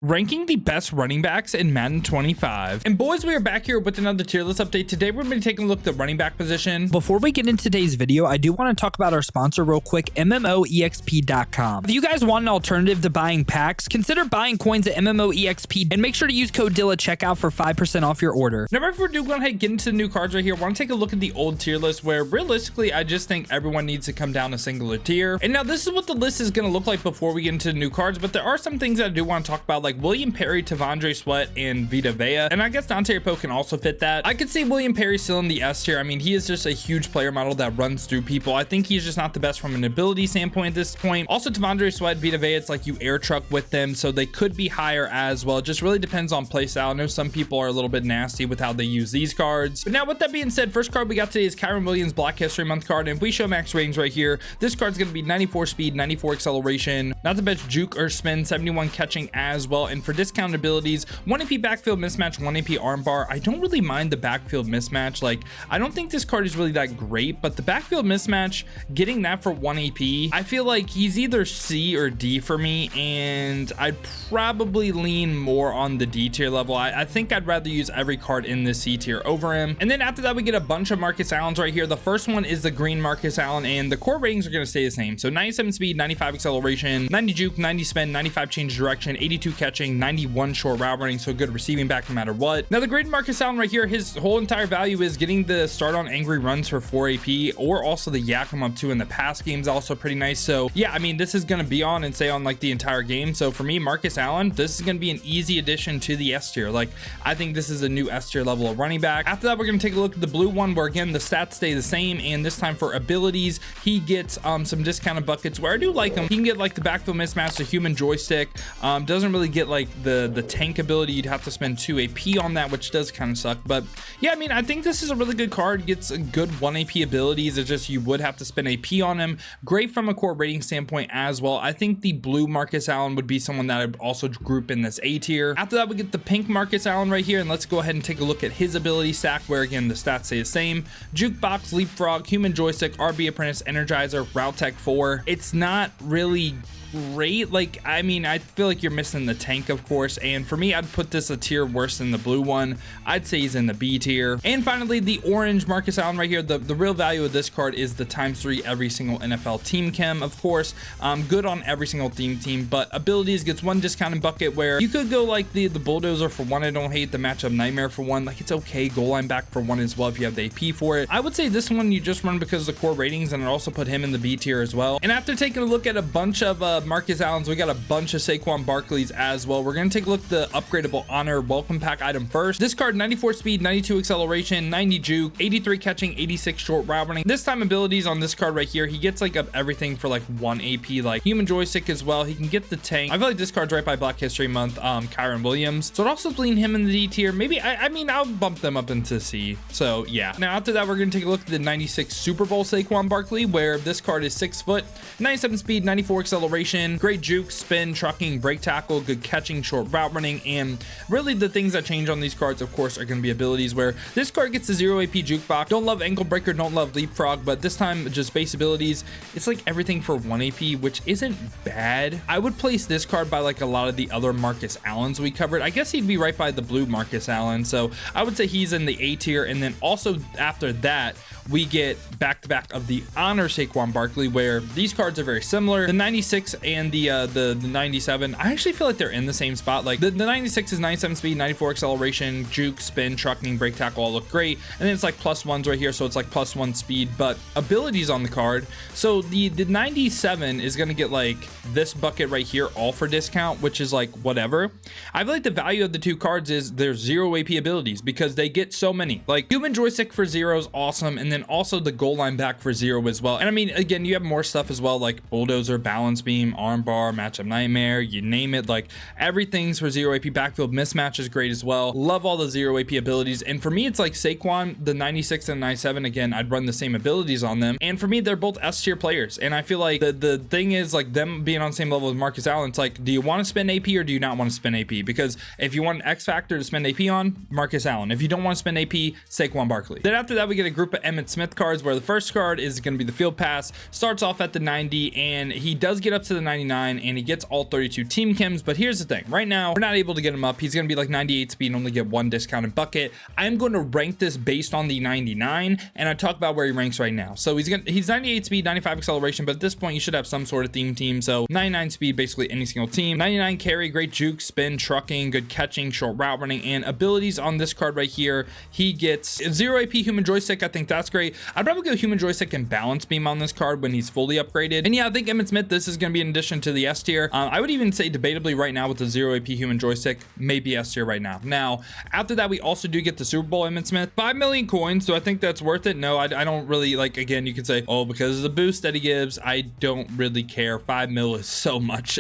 Ranking the best running backs in Madden 25. And boys, we are back here with another tier list update. Today, we're going to be taking a look at the running back position. Before we get into today's video, I do want to talk about our sponsor real quick, MMOEXP.com. If you guys want an alternative to buying packs, consider buying coins at MMOEXP and make sure to use code DILL at checkout for 5% off your order. Now, before we do go ahead and get into the new cards right here, I want to take a look at the old tier list where realistically, I just think everyone needs to come down a singular tier. And now this is what the list is going to look like before we get into the new cards, but there are some things that I do want to talk about, like William Perry, Tavondre Sweat, and Vita Vea. And I guess Dante Poe can also fit that. I could see William Perry still in the S tier. I mean, he is just a huge player model that runs through people. I think he's just not the best from an ability standpoint at this point. Also, Tavondre Sweat, Vita Vea, it's like you air truck with them, so they could be higher as well. It just really depends on play style. I know some people are a little bit nasty with how they use these cards. But now, with that being said, first card we got today is Kyren Williams Black History Month card. And if we show max ratings right here, this card's going to be 94 speed, 94 acceleration, not the best juke or spin, 71 catching as well. And for discounted abilities, 1 AP backfield mismatch, 1 AP armbar. I don't really mind the backfield mismatch. Like, I don't think this card is really that great, but the backfield mismatch, getting that for 1 AP, I feel like he's either C or D for me, and I'd probably lean more on the D tier level. I think I'd rather use every card in this C tier over him. And then after that, we get a bunch of Marcus Allens right here. The first one is the green Marcus Allen, and the core ratings are going to stay the same. So 97 speed, 95 acceleration, 90 juke, 90 spin, 95 change direction, 82 catching, 91 short route running, so good receiving back no matter what. Now the grade Marcus Allen right here, his whole entire value is getting the start on angry runs for 4 AP, or also the yak him up to in the pass games, also pretty nice. So yeah, I mean, this is going to be on and stay on like the entire game. So for me, Marcus Allen, this is going to be an easy addition to the S tier. Like, I think this is a new S tier level of running back. After that, we're going to take a look at the blue one, where again the stats stay the same, and this time for abilities, he gets some discounted buckets where I do like him. He can get like the backfield mismatch, the human joystick, doesn't really get like the tank ability. You'd have to spend 2 AP on that, which does kind of suck. But yeah, I mean, I think this is a really good card. Gets a good 1 AP abilities. It's just you would have to spend AP on him. Great from a core rating standpoint as well. I think the blue Marcus Allen would be someone that I'd also group in this A tier. After that, we get the pink Marcus Allen right here, and let's go ahead and take a look at his ability stack, where again the stats stay the same. Jukebox, leapfrog, human joystick, RB apprentice, energizer, route tech 4. It's not really great. Like, I mean, I feel like you're missing the tank, of course, and for me, I'd put this a tier worse than the blue one. I'd say he's in the B tier. And finally, the orange Marcus Allen right here, the real value of this card is the ×3 every single NFL team chem, of course. Good on every single team, but abilities gets 1 discounted bucket, where you could go like the bulldozer for 1. I don't hate the matchup nightmare for 1. Like, it's okay. Goal line back for 1 as well if you have the AP for it. I would say this one you just run because of the core ratings, and I'd also put him in the B tier as well. And after taking a look at a bunch of Marcus Allens, we got a bunch of Saquon Barkleys as well. We're going to take a look at the upgradable honor welcome pack item first. This card, 94 speed, 92 acceleration, 90 juke, 83 catching, 86 short route running. This time abilities on this card right here, he gets like everything for like 1 AP, like human joystick as well. He can get the tank. I feel like this card's right by Black History Month, Kyren Williams, so I'd also lean him in the D tier. Maybe I mean, I'll bump them up into C. So yeah. Now after that, we're going to take a look at the 96 Super Bowl Saquon Barkley, where this card is 6 foot, 97 speed, 94 acceleration, great juke, spin, trucking, break tackle, good catching, short route running. And really the things that change on these cards, of course, are going to be abilities, where this card gets a 0 AP jukebox. Don't love ankle breaker, don't love leapfrog, but this time just base abilities, it's like everything for 1 AP, which isn't bad. I would place this card by like a lot of the other Marcus Allens we covered. I guess he'd be right by the blue Marcus Allen, so I would say he's in the A tier. And then also after that, we get back-to-back of the honor Saquon Barkley, where these cards are very similar. The 96 and the 97, I actually feel like they're in the same spot. Like the 96 is 97 speed, 94 acceleration, juke, spin, trucking, break tackle all look great, and then it's like +1s right here, so it's like +1 speed, but abilities on the card. So the 97 is going to get like this bucket right here, all for discount, which is like whatever. I feel like the value of the two cards is there's 0 AP abilities, because they get so many. Like human joystick for 0 is awesome, and then also the goal line back for 0 as well. And I mean, again, you have more stuff as well, like bulldozer, balance beam, armbar, matchup nightmare, you name it. Like everything's for 0 AP. Backfield mismatch is great as well. Love all the 0 AP abilities. And for me, it's like Saquon, the 96 and 97, again, I'd run the same abilities on them. And for me, they're both S tier players. And I feel like the thing is, like, them being on the same level as Marcus Allen, it's like, do you want to spend AP or do you not want to spend AP? Because if you want an X factor to spend AP on, Marcus Allen. If you don't want to spend AP, Saquon Barkley. Then after that, we get a group of Emmitt Smith cards, where the first card is going to be the field pass. Starts off at the 90, and he does get up to the the 99, and he gets all 32 team chems. But here's the thing, right now we're not able to get him up. He's going to be like 98 speed and only get 1 discounted bucket. I'm going to rank this based on the 99, and I talk about where he ranks right now. So he's 98 speed, 95 acceleration, but at this point you should have some sort of theme team. So 99 speed, basically any single team. 99 carry, great juke, spin, trucking, good catching, short route running, and abilities on this card right here. He gets 0 AP human joystick. I think that's great. I'd probably go human joystick and balance beam on this card when he's fully upgraded. And yeah, I think Emmitt Smith, this is going to be an addition to the S tier. I would even say debatably right now with the 0 AP human joystick, maybe S tier right now. Now, after that, we also do get the Super Bowl Emmitt Smith. 5 million coins, so I think that's worth it. No, I don't really, like, again, you could say, oh, because of the boost that he gives, I don't really care. 5 mil is so much.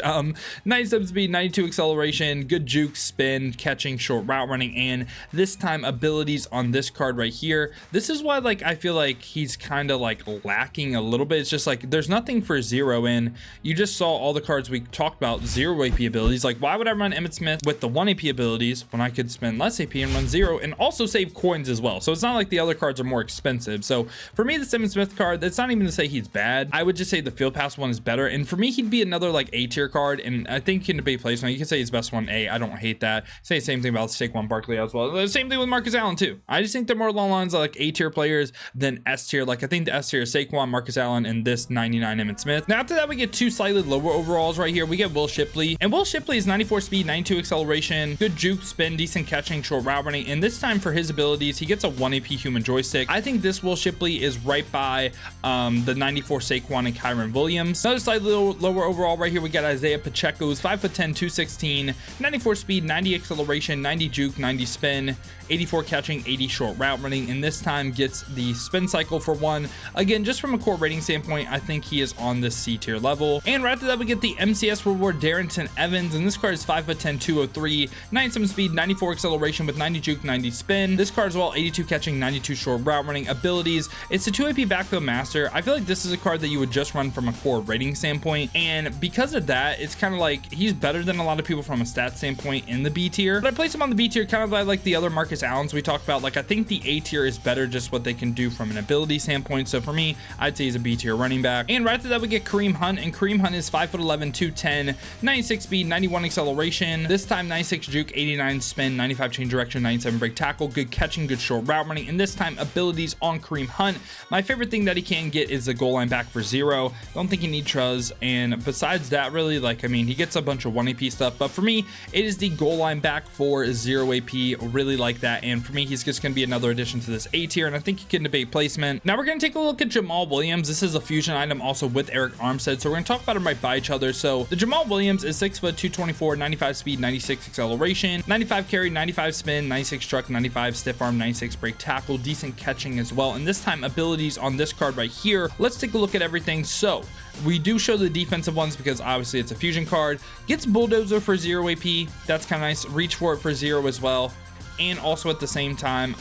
97 speed, 92 acceleration, good juke, spin, catching, short route running, and this time abilities on this card right here. This is why, like, I feel like he's kind of like lacking a little bit. It's just like there's nothing for 0 in. You just saw all the cards we talked about, 0 AP abilities. Like, why would I run Emmitt Smith with the 1 AP abilities when I could spend less AP and run 0 and also save coins as well? So it's not like the other cards are more expensive. So for me, this Emmitt Smith card, that's not even to say he's bad. I would just say the field pass one is better, and for me, he'd be another like A tier card, and I think he can debate placement. You can say he's best one A. I don't hate that. Say the same thing about Saquon Barkley as well. The same thing with Marcus Allen too. I just think they're more along the lines of like A tier players than S tier. Like, I think the S tier is Saquon, Marcus Allen, and this 99 Emmitt Smith. Now after that, we get 2 slightly lower overalls right here. We get Will Shipley, and Will Shipley is 94 speed, 92 acceleration, good juke, spin, decent catching, short route running, and this time for his abilities, he gets a 1 AP human joystick. I think this Will Shipley is right by the 94 Saquon and Kyren Williams. Another slightly lower overall right here, we got Isaiah Pacheco, who's 5'10", 216, 94 speed, 90 acceleration, 90 juke, 90 spin, 84 catching, 80 short route running, and this time gets the spin cycle for 1. Again, just from a core rating standpoint, I think he is on the C tier level. And right after that, we get the MCS reward Darrington Evans, and this card is 5'10", 203, 97 speed, 94 acceleration with 90 juke, 90 spin. This card as well, 82 catching, 92 short route running. Abilities, it's a 2 AP backfield master. I feel like this is a card that you would just run from a core rating standpoint, and because of that, it's kind of like he's better than a lot of people from a stat standpoint in the B tier. But I place him on the B tier kind of like the other Marcus Allens we talked about. Like, I think the A tier is better just what they can do from an ability standpoint. So for me, I'd say he's a B tier running back. And right after that, we get Kareem Hunt, and Kareem Hunt is 5'11", 210, 96 speed, 91 acceleration. This time 96 juke, 89 spin, 95 change direction, 97 break tackle, good catching, good short route running, and this time abilities on Kareem Hunt. My favorite thing that he can get is the goal line back for 0. Don't think he needs Truz, and besides that, really, like, I mean, he gets a bunch of 1 AP stuff, but for me, it is the goal line back for 0 AP. Really like that, and for me, he's just going to be another addition to this A tier, and I think he can debate placement. Now we're going to take a look at Jamal Williams. This is a fusion item also with Eric Armstead, so we're going to talk about them right by each other. So the Jamal Williams is 6', 224, 95 speed, 96 acceleration, 95 carry, 95 spin, 96 truck, 95 stiff arm, 96 break tackle, decent catching as well. And this time abilities on this card right here. Let's take a look at everything. So we do show the defensive ones because obviously it's a fusion card. Gets bulldozer for 0 AP. That's kind of nice. Reach for it for 0 as well. And also at the same time,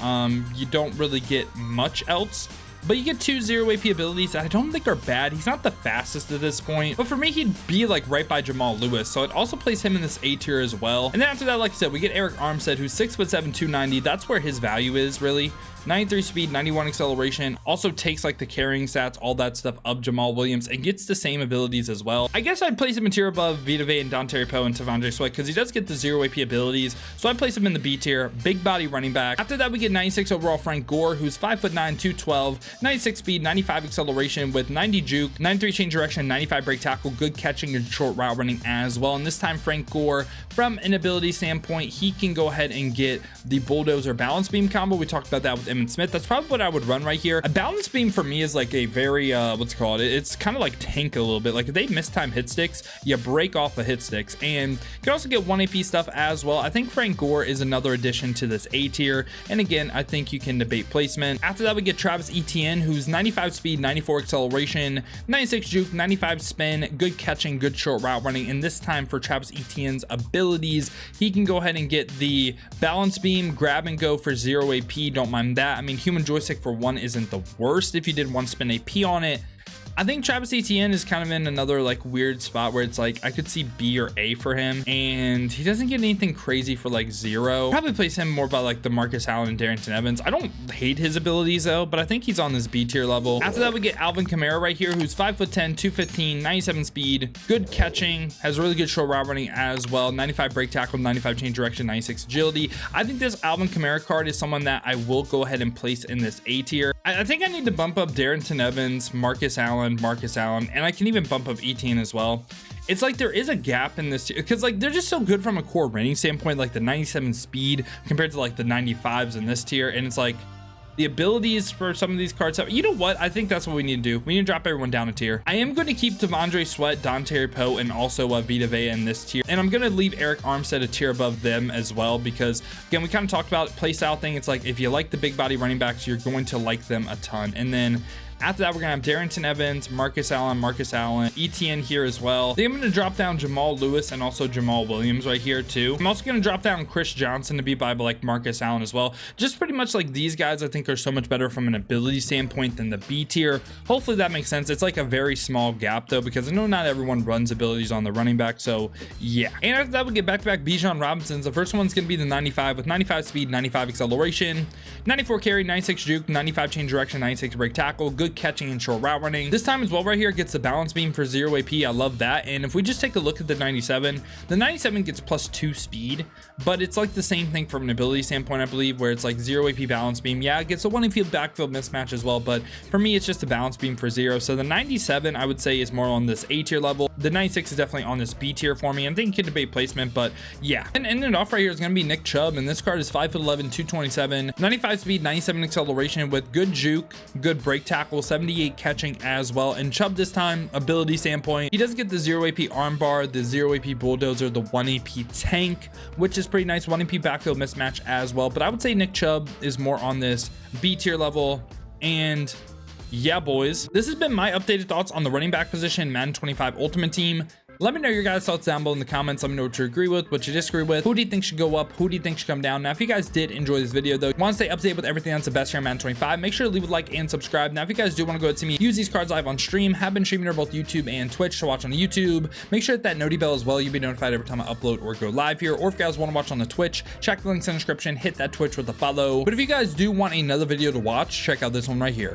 you don't really get much else, but you get 2 0 AP abilities that I don't think are bad. He's not the fastest at this point, but for me, he'd be like right by Jamal Lewis. So I'd also place him in this A tier as well. And then after that, like I said, we get Eric Armstead, who's 6'7", 290. That's where his value is really. 93 speed, 91 acceleration, also takes like the carrying stats, all that stuff of Jamal Williams, and gets the same abilities as well. I guess I'd place him in tier above Vita Vea and Dontari Poe and T'Vondre Sweat because he does get the 0 AP abilities. So I'd place him in the B tier, big body running back. After that, we get 96 overall Frank Gore, who's 5'9", 212, 96 speed, 95 acceleration with 90 juke, 93 change direction, 95 break tackle, good catching and short route running as well. And this time, Frank Gore, from an ability standpoint, he can go ahead and get the bulldozer balance beam combo. We talked about that with Emmitt Smith. That's probably what I would run right here. A balance beam for me is like a very what's it called, it's kind of like tank a little bit. Like if they miss time hit sticks, you break off the hit sticks, and you can also get 1 AP stuff as well. I think Frank Gore is another addition to this A tier, and again, I think you can debate placement. After that, we get Travis Etienne, who's 95 speed, 94 acceleration, 96 juke, 95 spin, good catching, good short route running, and this time for Travis Etienne's abilities, he can go ahead and get the balance beam, grab and go for 0 AP. Don't mind that. I mean, human joystick for 1 isn't the worst if you did 1 spin AP on it. I think Travis Etienne is kind of in another like weird spot where it's like I could see B or A for him, and he doesn't get anything crazy for like 0. Probably place him more by like the Marcus Allen and Darrington Evans. I don't hate his abilities though, but I think he's on this B tier level. After that, we get Alvin Kamara right here, who's 5'10", 215, 97 speed, good catching, has really good short route running as well, 95 break tackle, 95 change direction, 96 agility. I think this Alvin Kamara card is someone that I will go ahead and place in this A tier. I think I need to bump up Darrington Evans, Marcus Allen, and I can even bump up Etienne as well. It's like there is a gap in this tier because like they're just so good from a core rating standpoint, like the 97 speed compared to like the 95s in this tier, and it's like the abilities for some of these cards. You know what? I think that's what we need to do. We need to drop everyone down a tier. I am going to keep Devondre Sweat, Dontari Poe, and also Vita Vea in this tier. And I'm going to leave Eric Armstead a tier above them as well, because again, we kind of talked about play style thing. It's like if you like the big body running backs, you're going to like them a ton. And then after that, we're gonna have Darrington Evans, Marcus Allen, Etienne here as well. Then I'm gonna drop down Jamal Lewis and also Jamal Williams right here too. I'm also gonna drop down Chris Johnson to be by like Marcus Allen as well. Just pretty much like these guys I think are so much better from an ability standpoint than the B tier. Hopefully that makes sense. It's like a very small gap though, because I know not everyone runs abilities on the running back, so yeah. And after that, we get back-to-back Bijan Robinsons. The first one's gonna be the 95 with 95 speed, 95 acceleration, 94 carry, 96 juke, 95 change direction, 96 break tackle, good catching and short route running. This time as well right here gets the balance beam for 0 AP. I love that. And if we just take a look at the 97 gets +2 speed, but it's like the same thing from an ability standpoint, I believe, where it's like 0 AP balance beam. Yeah, it gets a 1 AP backfield mismatch as well, but for me it's just a balance beam for 0. So the 97 I would say is more on this A tier level. The 96 is definitely on this B tier for me. I'm thinking debate placement, but yeah. And ending it off right here is going to be Nick Chubb, and this card is 5'11", 227, 95 speed, 97 acceleration with good juke, good break tackle, 78 catching as well. And Chubb this time, ability standpoint, he does get the 0 AP armbar, the 0 AP bulldozer, the 1 AP tank, which is pretty nice, 1 AP backfield mismatch as well. But I would say Nick Chubb is more on this B tier level. And yeah, boys, this has been my updated thoughts on the running back position Madden 25 Ultimate Team. Let me know your guys' thoughts down below in the comments. Let me know what you agree with, what you disagree with. Who do you think should go up? Who do you think should come down? Now, if you guys did enjoy this video, though, want to stay updated with everything that's the best here on Madden 25, make sure to leave a like and subscribe. Now, if you guys do want to go to see me use these cards live on stream, have been streaming on both YouTube and Twitch to watch on YouTube. Make sure to hit that noti bell as well. You'll be notified every time I upload or go live here. Or if you guys want to watch on the Twitch, check the links in the description, hit that Twitch with a follow. But if you guys do want another video to watch, check out this one right here.